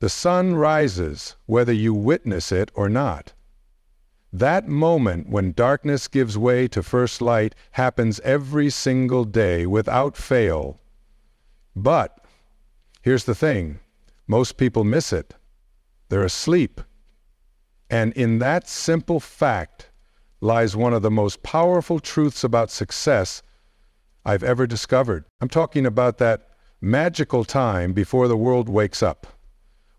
The sun rises, whether you witness it or not. That moment when darkness gives way to first light happens every single day without fail. But here's the thing, most people miss it. They're asleep. And in that simple fact lies one of the most powerful truths about success I've ever discovered. I'm talking about that magical time before the world wakes up,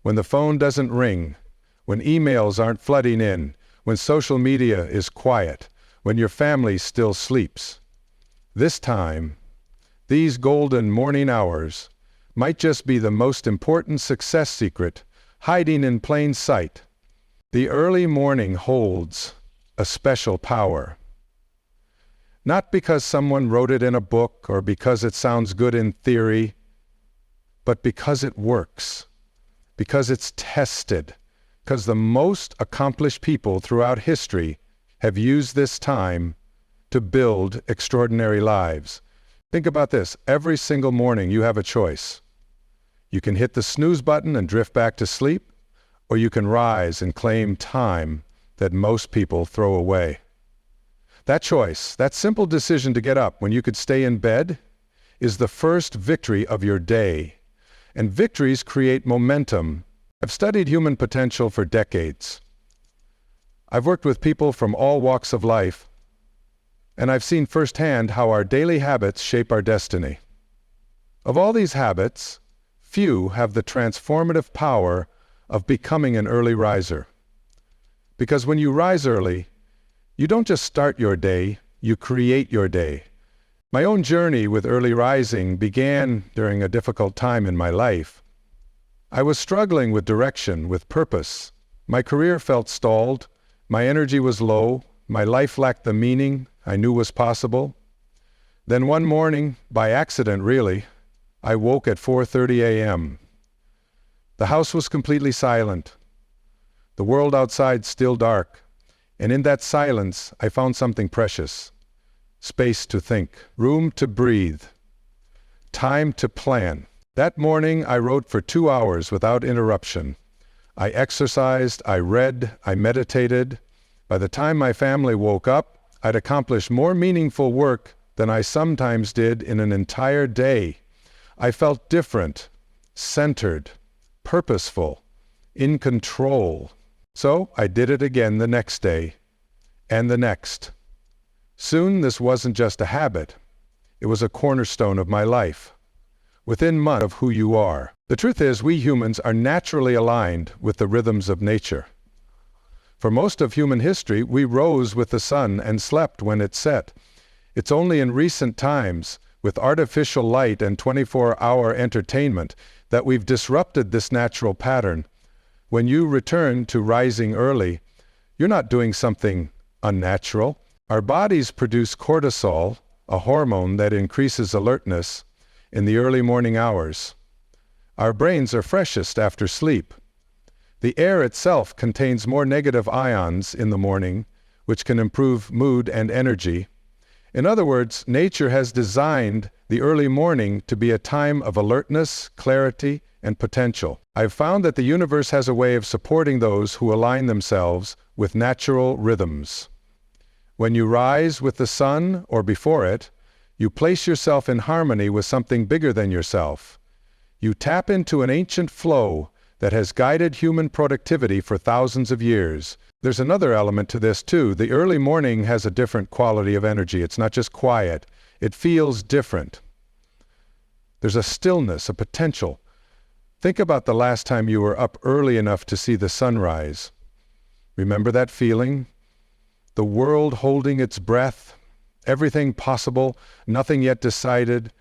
when the phone doesn't ring, when emails aren't flooding in, when social media is quiet, when your family still sleeps. This time, these golden morning hours, might just be the most important success secret hiding in plain sight. The early morning holds a special power. Not because someone wrote it in a book or because it sounds good in theory, but because it works, because it's tested, because the most accomplished people throughout history have used this time to build extraordinary lives. Think about this. Every single morning you have a choice. You can hit the snooze button and drift back to sleep, or you can rise and claim time that most people throw away. That choice, that simple decision to get up when you could stay in bed, is the first victory of your day. And victories create momentum. I've studied human potential for decades. I've worked with people from all walks of life, and I've seen firsthand how our daily habits shape our destiny. Of all these habits, few have the transformative power of becoming an early riser. Because when you rise early, you don't just start your day, you create your day. My own journey with early rising began during a difficult time in my life. I was struggling with direction, with purpose. My career felt stalled, my energy was low, my life lacked the meaning I knew was possible. Then one morning, by accident really, I woke at 4:30 a.m. The house was completely silent, the world outside still dark, and in that silence I found something precious. Space to think, room to breathe, time to plan. That morning I wrote for 2 hours without interruption. I exercised, I read, I meditated. By the time my family woke up, I'd accomplished more meaningful work than I sometimes did in an entire day. I felt different, centered, purposeful, in control. So I did it again the next day, and the next. Soon this wasn't just a habit, it was a cornerstone of my life. Within months of who you are. The truth is, we humans are naturally aligned with the rhythms of nature. For most of human history, we rose with the sun and slept when it set. It's only in recent times, with artificial light and 24-hour entertainment, that we've disrupted this natural pattern. When you return to rising early, you're not doing something unnatural. Our bodies produce cortisol, a hormone that increases alertness, in the early morning hours. Our brains are freshest after sleep. The air itself contains more negative ions in the morning, which can improve mood and energy. In other words, nature has designed the early morning to be a time of alertness, clarity, and potential. I've found that the universe has a way of supporting those who align themselves with natural rhythms. When you rise with the sun or before it, you place yourself in harmony with something bigger than yourself. You tap into an ancient flow that has guided human productivity for thousands of years. There's another element to this too. The early morning has a different quality of energy. It's not just quiet. It feels different. There's a stillness, a potential. Think about the last time you were up early enough to see the sunrise. Remember that feeling? The world holding its breath, everything possible, nothing yet decided.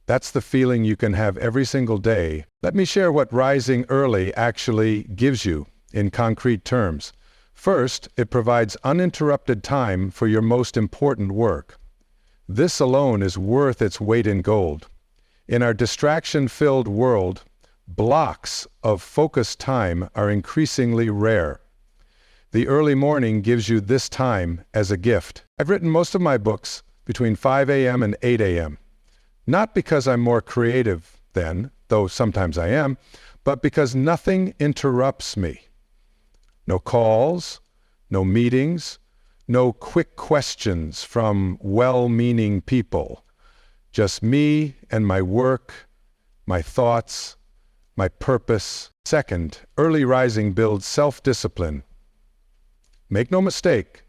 That's the feeling you can have every single day. Let me share what rising early actually gives you in concrete terms. First, it provides uninterrupted time for your most important work. This alone is worth its weight in gold. In our distraction-filled world, blocks of focused time are increasingly rare. The early morning gives you this time as a gift. I've written most of my books between 5 a.m. and 8 a.m. Not because I'm more creative then, though sometimes I am, but because nothing interrupts me. No calls, no meetings, no quick questions from well-meaning people. Just me and my work, my thoughts, my purpose. Second, early rising builds self-discipline. Make no mistake,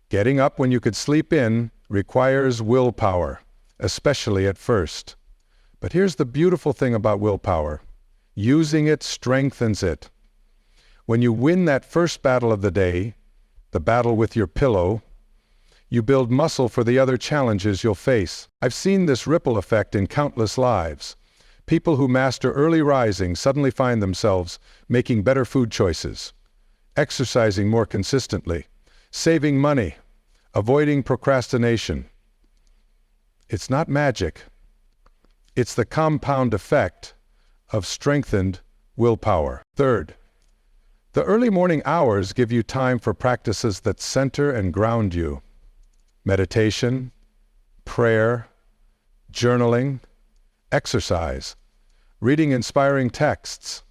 getting up when you could sleep in requires willpower, especially at first. But here's the beautiful thing about willpower. Using it strengthens it. When you win that first battle of the day, the battle with your pillow, you build muscle for the other challenges you'll face. I've seen this ripple effect in countless lives. People who master early rising suddenly find themselves making better food choices, exercising more consistently, saving money, avoiding procrastination. It's not magic. It's the compound effect of strengthened willpower. Third, the early morning hours give you time for practices that center and ground you. Meditation, prayer, journaling, exercise, reading inspiring texts.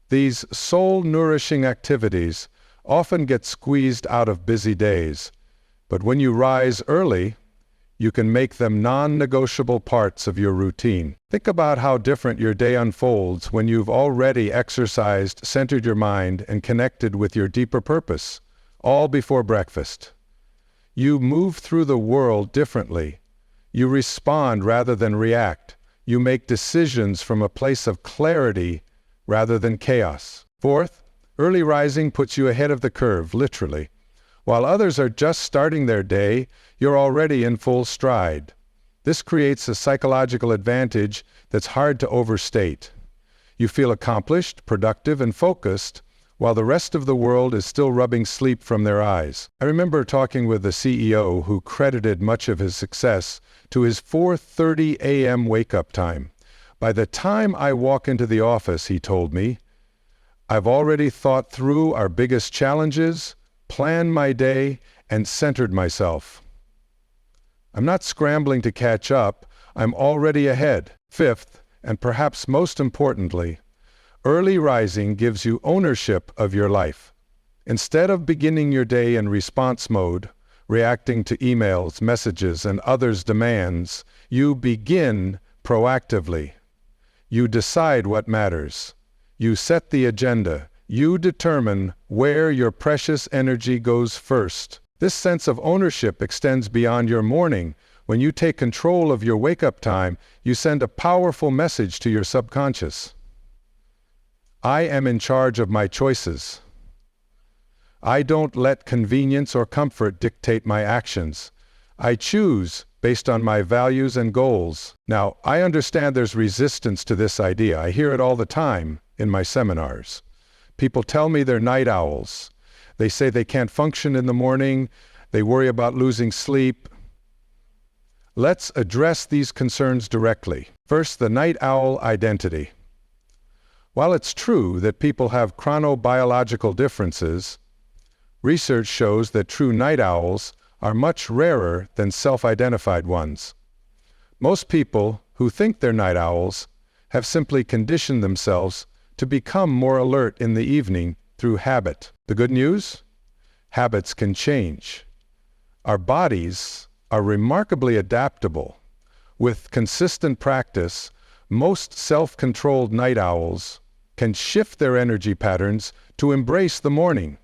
These soul-nourishing activities often get squeezed out of busy days, but when you rise early, you can make them non-negotiable parts of your routine. Think about how different your day unfolds when you've already exercised, centered your mind, and connected with your deeper purpose, all before breakfast. You move through the world differently. You respond rather than react. You make decisions from a place of clarity rather than chaos. Fourth, early rising puts you ahead of the curve, literally. While others are just starting their day, you're already in full stride. This creates a psychological advantage that's hard to overstate. You feel accomplished, productive, and focused, while the rest of the world is still rubbing sleep from their eyes. I remember talking with a CEO who credited much of his success to his 4:30 a.m. wake-up time. By the time I walk into the office, he told me, I've already thought through our biggest challenges, planned my day, and centered myself. I'm not scrambling to catch up, I'm already ahead. Fifth, and perhaps most importantly, early rising gives you ownership of your life. Instead of beginning your day in response mode, reacting to emails, messages, and others' demands, you begin proactively. You decide what matters. You set the agenda. You determine where your precious energy goes first. This sense of ownership extends beyond your morning. When you take control of your wake-up time, you send a powerful message to your subconscious. I am in charge of my choices. I don't let convenience or comfort dictate my actions. I choose based on my values and goals. Now, I understand there's resistance to this idea. I hear it all the time in my seminars. People tell me they're night owls. They say they can't function in the morning. They worry about losing sleep. Let's address these concerns directly. First, the night owl identity. While it's true that people have chronobiological differences, research shows that true night owls are much rarer than self-identified ones. Most people who think they're night owls have simply conditioned themselves to become more alert in the evening through habit. The good news? Habits can change. Our bodies are remarkably adaptable. With consistent practice, most self-controlled night owls can shift their energy patterns to embrace the morning.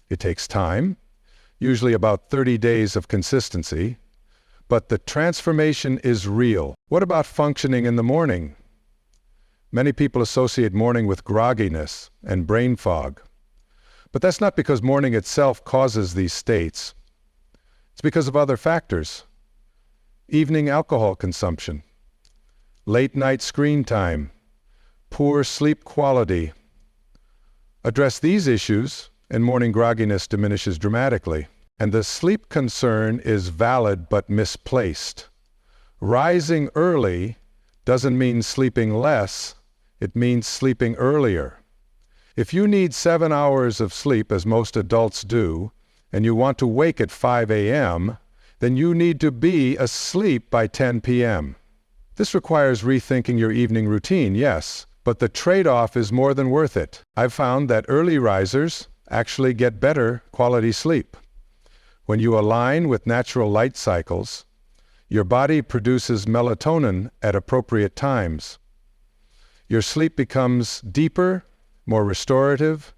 It takes time, usually about 30 days of consistency, but the transformation is real. What about functioning in the morning? Many people associate morning with grogginess and brain fog. But that's not because morning itself causes these states. It's because of other factors. Evening alcohol consumption, late night screen time, poor sleep quality. Address these issues, and morning grogginess diminishes dramatically. And the sleep concern is valid but misplaced. Rising early doesn't mean sleeping less, it means sleeping earlier. If you need 7 hours of sleep, as most adults do, and you want to wake at 5 a.m., then you need to be asleep by 10 p.m. This requires rethinking your evening routine, yes, But the trade-off is more than worth it. I've found that early risers actually get better quality sleep. When you align with natural light cycles, your body produces melatonin at appropriate times. Your sleep becomes deeper, more restorative.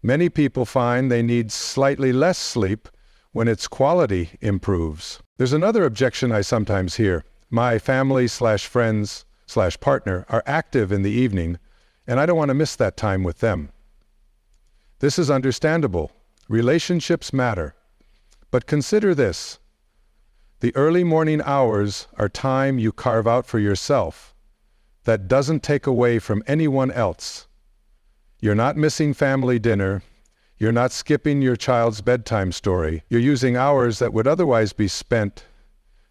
Many people find they need slightly less sleep when its quality improves. There's another objection I sometimes hear. My family/friends/partner are active in the evening, and I don't want to miss that time with them. This is understandable. Relationships matter. But consider this. The early morning hours are time you carve out for yourself that doesn't take away from anyone else. You're not missing family dinner. You're not skipping your child's bedtime story. You're using hours that would otherwise be spent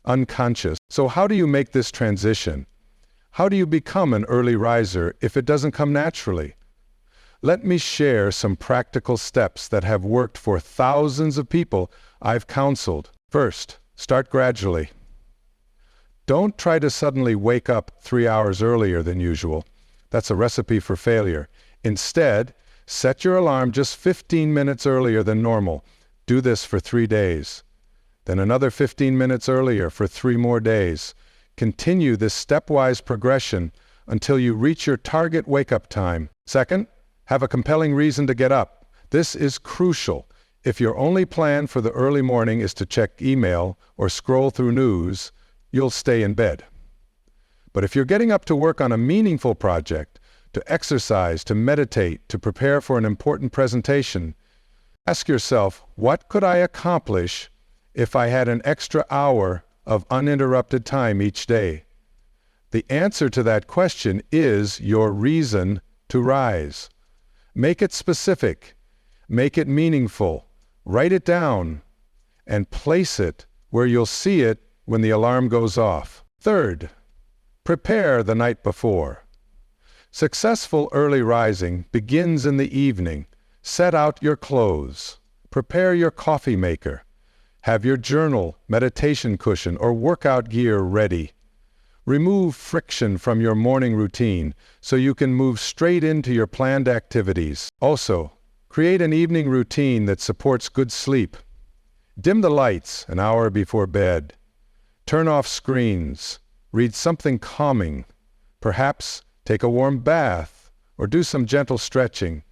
unconscious. So how do you make this transition? How do you become an early riser if it doesn't come naturally? Let me share some practical steps that have worked for thousands of people I've counseled. First, start gradually. Don't try to suddenly wake up 3 hours earlier than usual. That's a recipe for failure. Instead, set your alarm just 15 minutes earlier than normal. Do this for 3 days. Then another 15 minutes earlier for 3 more days. Continue this stepwise progression until you reach your target wake-up time. Second, have a compelling reason to get up. This is crucial. If your only plan for the early morning is to check email or scroll through news, you'll stay in bed. But if you're getting up to work on a meaningful project, to exercise, to meditate, to prepare for an important presentation, ask yourself, what could I accomplish if I had an extra hour of uninterrupted time each day? The answer to that question is your reason to rise. Make it specific, make it meaningful, write it down, and place it where you'll see it when the alarm goes off. Third, prepare the night before. Successful early rising begins in the evening. Set out your clothes. Prepare your coffee maker. Have your journal, meditation cushion, or workout gear ready. Remove friction from your morning routine so you can move straight into your planned activities. Also, create an evening routine that supports good sleep. Dim the lights an hour before bed. Turn off screens. Read something calming. Perhaps take a warm bath or do some gentle stretching.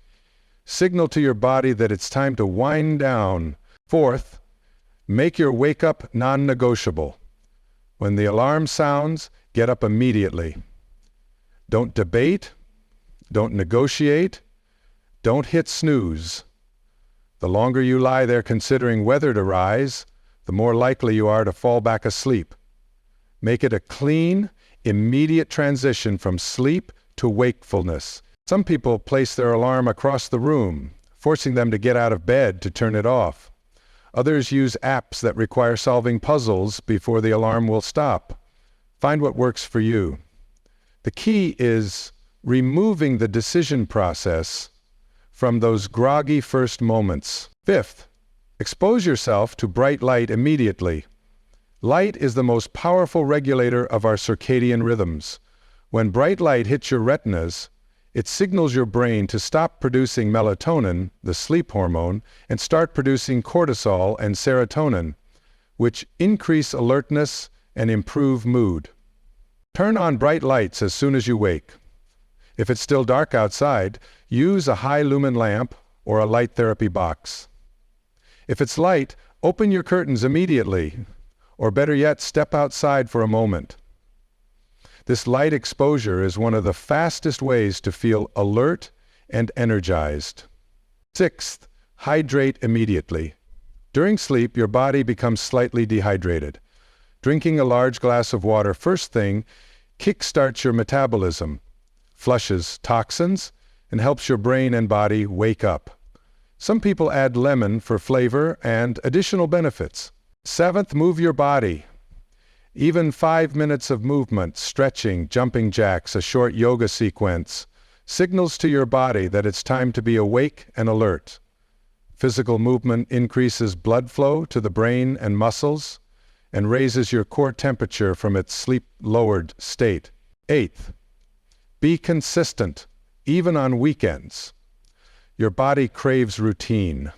Signal to your body that it's time to wind down. Fourth, make your wake-up non-negotiable. When the alarm sounds, get up immediately. Don't debate. Don't negotiate. Don't hit snooze. The longer you lie there considering whether to rise, the more likely you are to fall back asleep. Make it a clean, immediate transition from sleep to wakefulness. Some people place their alarm across the room, forcing them to get out of bed to turn it off. Others use apps that require solving puzzles before the alarm will stop. Find what works for you. The key is removing the decision process from those groggy first moments. Fifth, expose yourself to bright light immediately. Light is the most powerful regulator of our circadian rhythms. When bright light hits your retinas, it signals your brain to stop producing melatonin, the sleep hormone, and start producing cortisol and serotonin, which increase alertness and improve mood. Turn on bright lights as soon as you wake. If it's still dark outside, use a high-lumen lamp or a light therapy box. If it's light, open your curtains immediately, or better yet, step outside for a moment. This light exposure is one of the fastest ways to feel alert and energized. Sixth, hydrate immediately. During sleep, your body becomes slightly dehydrated. Drinking a large glass of water first thing kickstarts your metabolism, flushes toxins, and helps your brain and body wake up. Some people add lemon for flavor and additional benefits. Seventh, move your body. Even 5 minutes of movement, stretching, jumping jacks, a short yoga sequence, signals to your body that it's time to be awake and alert. Physical movement increases blood flow to the brain and muscles and raises your core temperature from its sleep-lowered state. Eighth, Be consistent, even on weekends. Your body craves routine.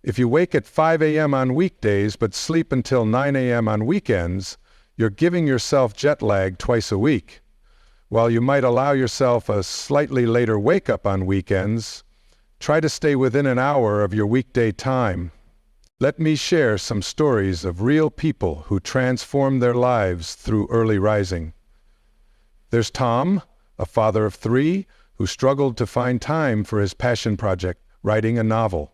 If you wake at 5 a.m. on weekdays but sleep until 9 a.m. on weekends, you're giving yourself jet lag twice a week. While you might allow yourself a slightly later wake-up on weekends, try to stay within an hour of your weekday time. Let me share some stories of real people who transformed their lives through early rising. There's Tom, a father of 3, who struggled to find time for his passion project, writing a novel.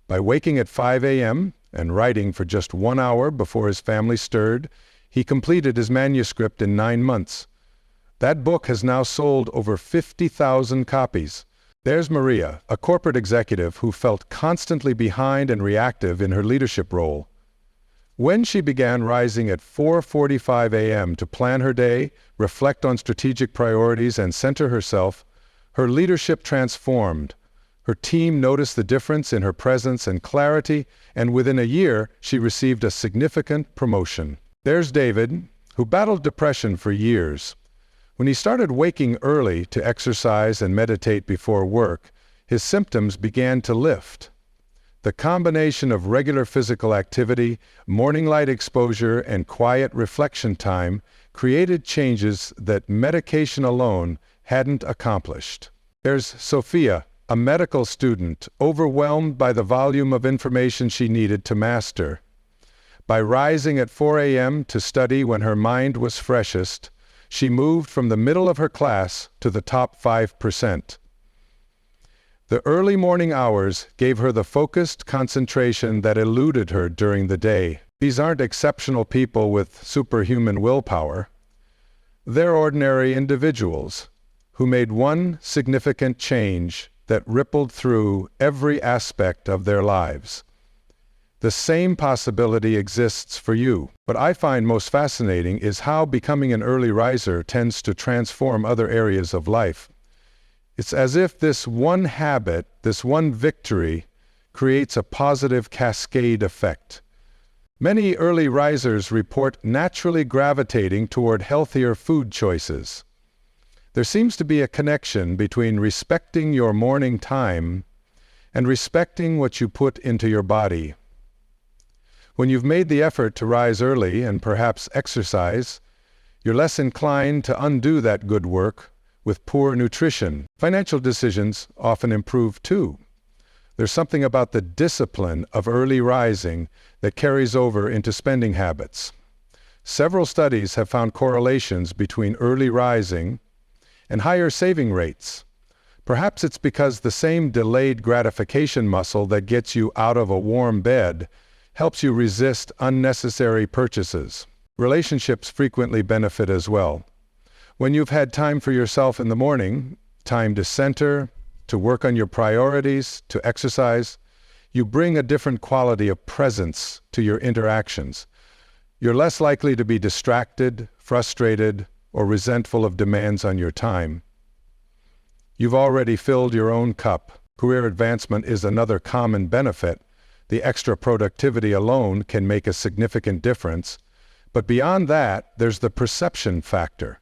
By waking at 5 a.m. and writing for just 1 hour before his family stirred, he completed his manuscript in 9 months. That book has now sold over 50,000 copies. There's Maria, a corporate executive who felt constantly behind and reactive in her leadership role. When she began rising at 4:45 a.m. to plan her day, reflect on strategic priorities, and center herself, her leadership transformed. Her team noticed the difference in her presence and clarity, and within a year, she received a significant promotion. There's David, who battled depression for years. When he started waking early to exercise and meditate before work, his symptoms began to lift. The combination of regular physical activity, morning light exposure, and quiet reflection time created changes that medication alone hadn't accomplished. There's Sophia, a medical student, overwhelmed by the volume of information she needed to master. By rising at 4 a.m. to study when her mind was freshest, she moved from the middle of her class to the top 5%. The early morning hours gave her the focused concentration that eluded her during the day. These aren't exceptional people with superhuman willpower. They're ordinary individuals who made one significant change that rippled through every aspect of their lives. The same possibility exists for you. What I find most fascinating is how becoming an early riser tends to transform other areas of life. It's as if this one habit, this one victory, creates a positive cascade effect. Many early risers report naturally gravitating toward healthier food choices. There seems to be a connection between respecting your morning time and respecting what you put into your body. When you've made the effort to rise early and perhaps exercise, you're less inclined to undo that good work with poor nutrition. Financial decisions often improve too. There's something about the discipline of early rising that carries over into spending habits. Several studies have found correlations between early rising and higher saving rates. Perhaps it's because the same delayed gratification muscle that gets you out of a warm bed helps you resist unnecessary purchases. Relationships frequently benefit as well. When you've had time for yourself in the morning, time to center, to work on your priorities, to exercise, you bring a different quality of presence to your interactions. You're less likely to be distracted, frustrated, or resentful of demands on your time. You've already filled your own cup. Career advancement is another common benefit. The extra productivity alone can make a significant difference. But beyond that, there's the perception factor.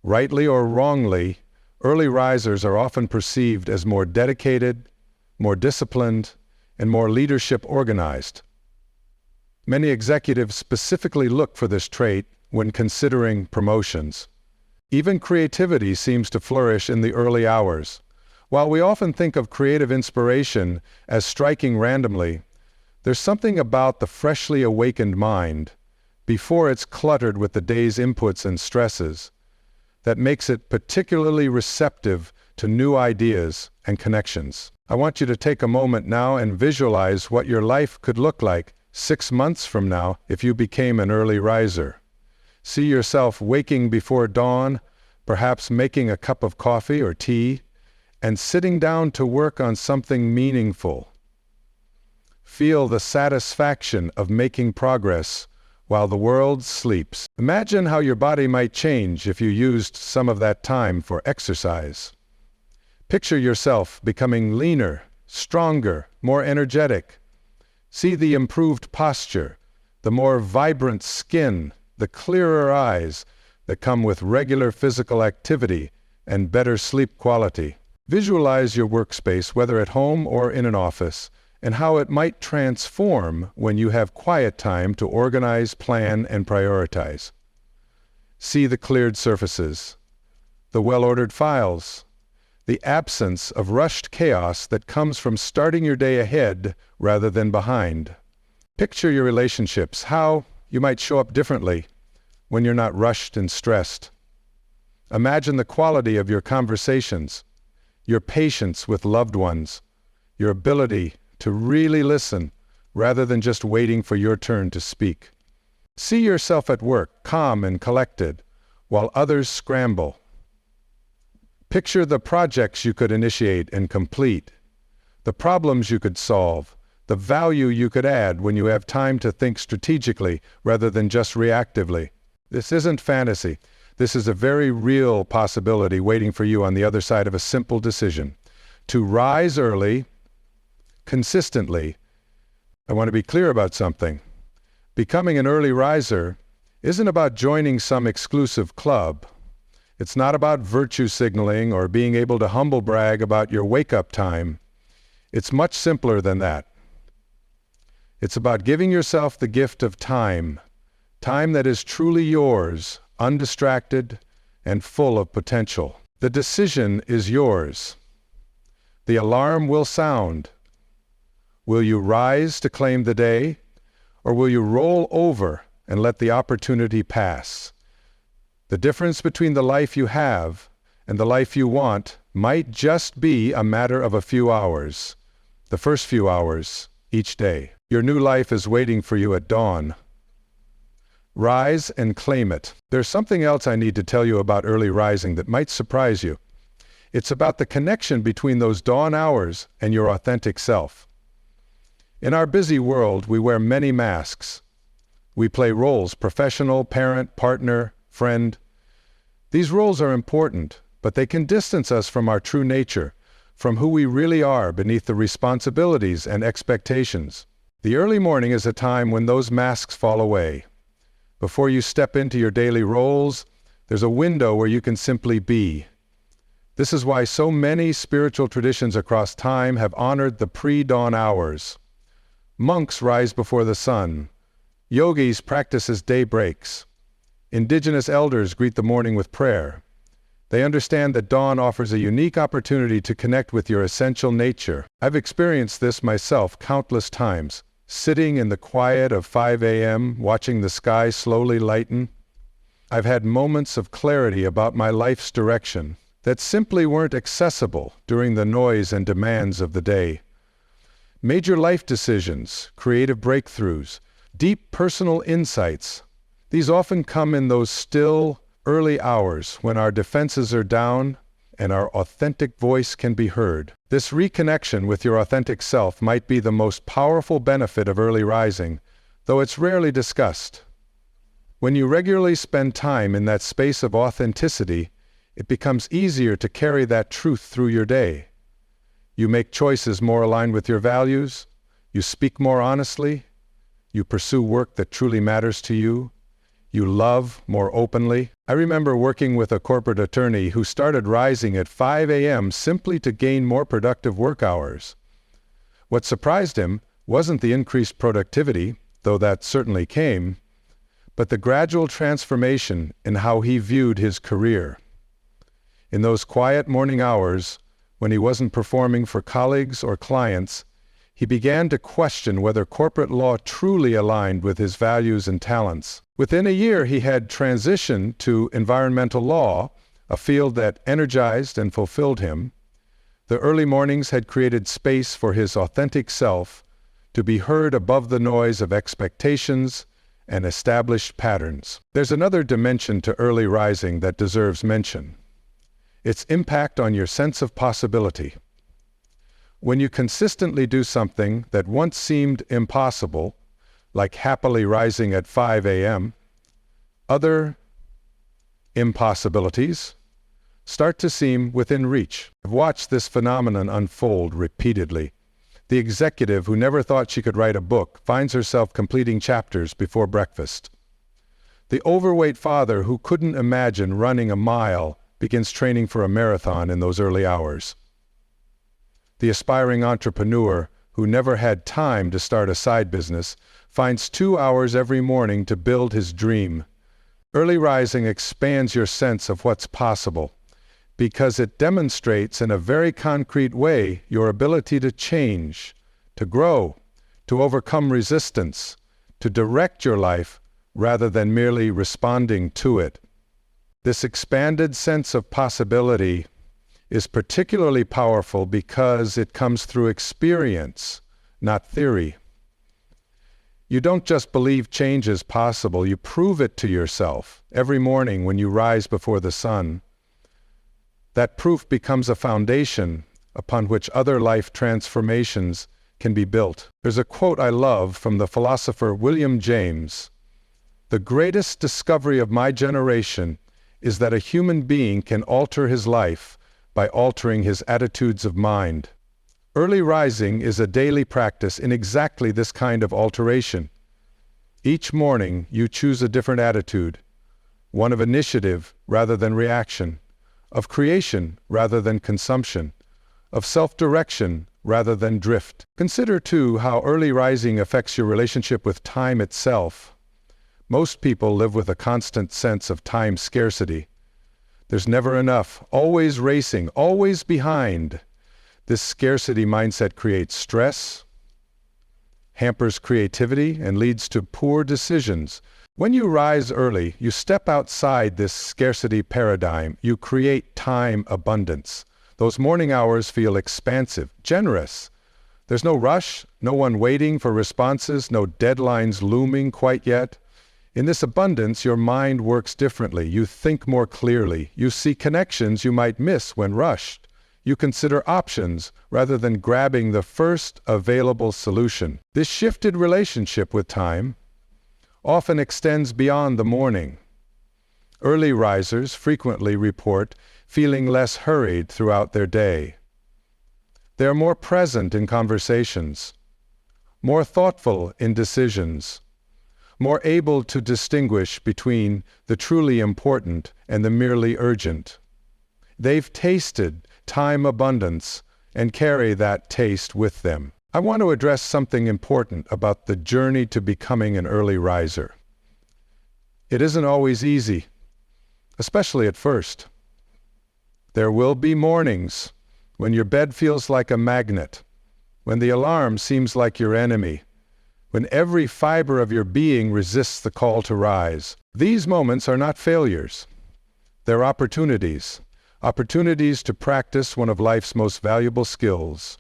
Rightly or wrongly, early risers are often perceived as more dedicated, more disciplined, and more leadership organized. Many executives specifically look for this trait when considering promotions. Even creativity seems to flourish in the early hours. While we often think of creative inspiration as striking randomly, there's something about the freshly awakened mind, before it's cluttered with the day's inputs and stresses, that makes it particularly receptive to new ideas and connections. I want you to take a moment now and visualize what your life could look like 6 months from now if you became an early riser. See yourself waking before dawn, perhaps making a cup of coffee or tea, and sitting down to work on something meaningful. Feel the satisfaction of making progress while the world sleeps. Imagine how your body might change if you used some of that time for exercise. Picture yourself becoming leaner, stronger, more energetic. See the improved posture, the more vibrant skin, the clearer eyes that come with regular physical activity and better sleep quality. Visualize your workspace, whether at home or in an office, and how it might transform when you have quiet time to organize, plan, and prioritize. See the cleared surfaces, the well-ordered files, the absence of rushed chaos that comes from starting your day ahead rather than behind. Picture your relationships, how you might show up differently when you're not rushed and stressed. Imagine the quality of your conversations, your patience with loved ones, your ability to really listen rather than just waiting for your turn to speak. See yourself at work, calm and collected, while others scramble. Picture the projects you could initiate and complete, the problems you could solve, the value you could add when you have time to think strategically rather than just reactively. This isn't fantasy. This is a very real possibility waiting for you on the other side of a simple decision. To rise early, consistently. I want to be clear about something. Becoming an early riser isn't about joining some exclusive club. It's not about virtue signaling or being able to humble brag about your wake-up time. It's much simpler than that. It's about giving yourself the gift of time, time that is truly yours, undistracted, and full of potential. The decision is yours. The alarm will sound. Will you rise to claim the day, or will you roll over and let the opportunity pass? The difference between the life you have and the life you want might just be a matter of a few hours, the first few hours each day. Your new life is waiting for you at dawn. Rise and claim it. There's something else I need to tell you about early rising that might surprise you. It's about the connection between those dawn hours and your authentic self. In our busy world, we wear many masks. We play roles: professional, parent, partner, friend. These roles are important, but they can distance us from our true nature, from who we really are beneath the responsibilities and expectations. The early morning is a time when those masks fall away. Before you step into your daily roles, there's a window where you can simply be. This is why so many spiritual traditions across time have honored the pre-dawn hours. Monks rise before the sun. Yogis practice as day breaks. Indigenous elders greet the morning with prayer. They understand that dawn offers a unique opportunity to connect with your essential nature. I've experienced this myself countless times, sitting in the quiet of 5 a.m., watching the sky slowly lighten. I've had moments of clarity about my life's direction that simply weren't accessible during the noise and demands of the day. Major life decisions, creative breakthroughs, deep personal insights, these often come in those still, early hours when our defenses are down and our authentic voice can be heard. This reconnection with your authentic self might be the most powerful benefit of early rising, though it's rarely discussed. When you regularly spend time in that space of authenticity, it becomes easier to carry that truth through your day. You make choices more aligned with your values, you speak more honestly, you pursue work that truly matters to you, you love more openly. I remember working with a corporate attorney who started rising at 5 a.m. simply to gain more productive work hours. What surprised him wasn't the increased productivity, though that certainly came, but the gradual transformation in how he viewed his career. In those quiet morning hours, when he wasn't performing for colleagues or clients, he began to question whether corporate law truly aligned with his values and talents. Within a year, he had transitioned to environmental law, a field that energized and fulfilled him. The early mornings had created space for his authentic self to be heard above the noise of expectations and established patterns. There's another dimension to early rising that deserves mention: its impact on your sense of possibility. When you consistently do something that once seemed impossible, like happily rising at 5 a.m., other impossibilities start to seem within reach. I've watched this phenomenon unfold repeatedly. The executive who never thought she could write a book finds herself completing chapters before breakfast. The overweight father who couldn't imagine running a mile begins training for a marathon in those early hours. The aspiring entrepreneur who never had time to start a side business finds 2 hours every morning to build his dream. Early rising expands your sense of what's possible because it demonstrates in a very concrete way your ability to change, to grow, to overcome resistance, to direct your life rather than merely responding to it. This expanded sense of possibility is particularly powerful because it comes through experience, not theory. You don't just believe change is possible, you prove it to yourself every morning when you rise before the sun. That proof becomes a foundation upon which other life transformations can be built. There's a quote I love from the philosopher William James. "The greatest discovery of my generation is that a human being can alter his life by altering his attitudes of mind." Early rising is a daily practice in exactly this kind of alteration. Each morning you choose a different attitude, one of initiative rather than reaction, of creation rather than consumption, of self-direction rather than drift. Consider, too, how early rising affects your relationship with time itself. Most people live with a constant sense of time scarcity. There's never enough, always racing, always behind. This scarcity mindset creates stress, hampers creativity, and leads to poor decisions. When you rise early, you step outside this scarcity paradigm. You create time abundance. Those morning hours feel expansive, generous. There's no rush, no one waiting for responses, no deadlines looming quite yet. In this abundance, your mind works differently. You think more clearly. You see connections you might miss when rushed. You consider options rather than grabbing the first available solution. This shifted relationship with time often extends beyond the morning. Early risers frequently report feeling less hurried throughout their day. They are more present in conversations, more thoughtful in decisions, more able to distinguish between the truly important and the merely urgent. They've tasted time abundance and carry that taste with them. I want to address something important about the journey to becoming an early riser. It isn't always easy, especially at first. There will be mornings when your bed feels like a magnet, when the alarm seems like your enemy, when every fiber of your being resists the call to rise. These moments are not failures. They're opportunities. Opportunities to practice one of life's most valuable skills,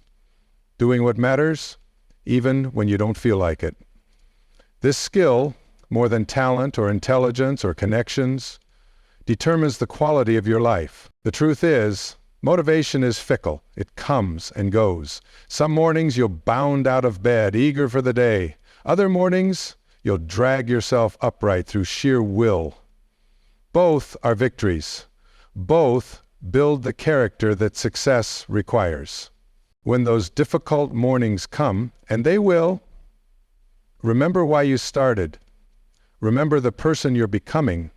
doing what matters, even when you don't feel like it. This skill, more than talent or intelligence or connections, determines the quality of your life. The truth is, motivation is fickle. It comes and goes. Some mornings you'll bound out of bed, eager for the day. Other mornings, you'll drag yourself upright through sheer will. Both are victories. Both build the character that success requires. When those difficult mornings come, and they will, remember why you started. Remember the person you're becoming.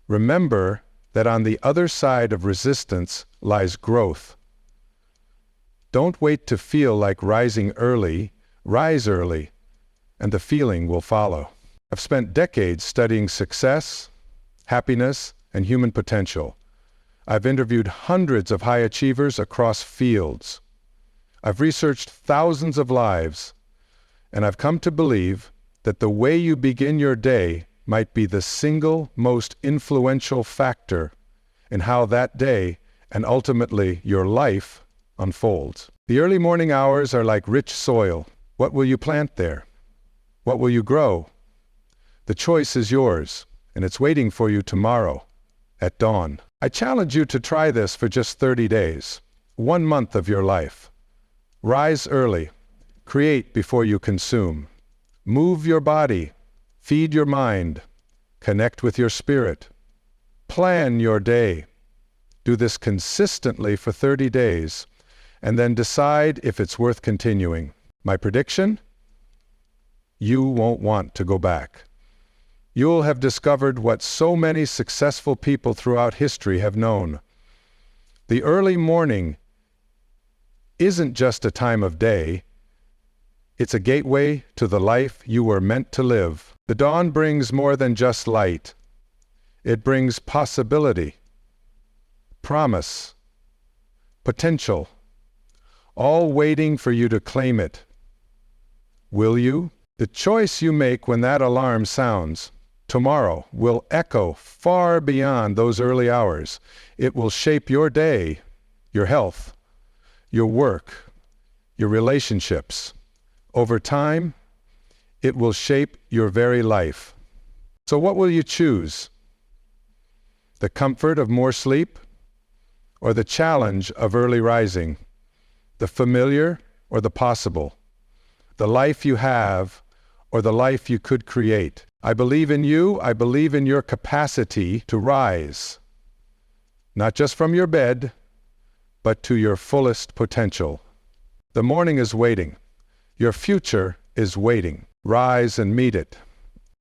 Remember that on the other side of resistance lies growth. Don't wait to feel like rising early. Rise early, and the feeling will follow. I've spent decades studying success, happiness, and human potential. I've interviewed hundreds of high achievers across fields. I've researched thousands of lives, and I've come to believe that the way you begin your day might be the single most influential factor in how that day and ultimately your life unfolds. The early morning hours are like rich soil. What will you plant there? What will you grow? The choice is yours, and it's waiting for you tomorrow at dawn. I challenge you to try this for just 30 days, 1 month of your life. Rise early, create before you consume. Move your body, feed your mind, connect with your spirit. Plan your day. Do this consistently for 30 days, and then decide if it's worth continuing. My prediction? You won't want to go back. you'll have discovered what so many successful people throughout history have known. The early morning isn't just a time of day, it's a gateway to the life you were meant to live. The dawn brings more than just light. It brings possibility, promise, potential, all waiting for you to claim it. Will you? The choice you make when that alarm sounds tomorrow will echo far beyond those early hours. It will shape your day, your health, your work, your relationships. Over time, it will shape your very life. So what will you choose? The comfort of more sleep or the challenge of early rising? The familiar or the possible? The life you have or the life you could create? I believe in you. I believe in your capacity to rise, not just from your bed, but to your fullest potential. The morning is waiting. Your future is waiting. Rise and meet it.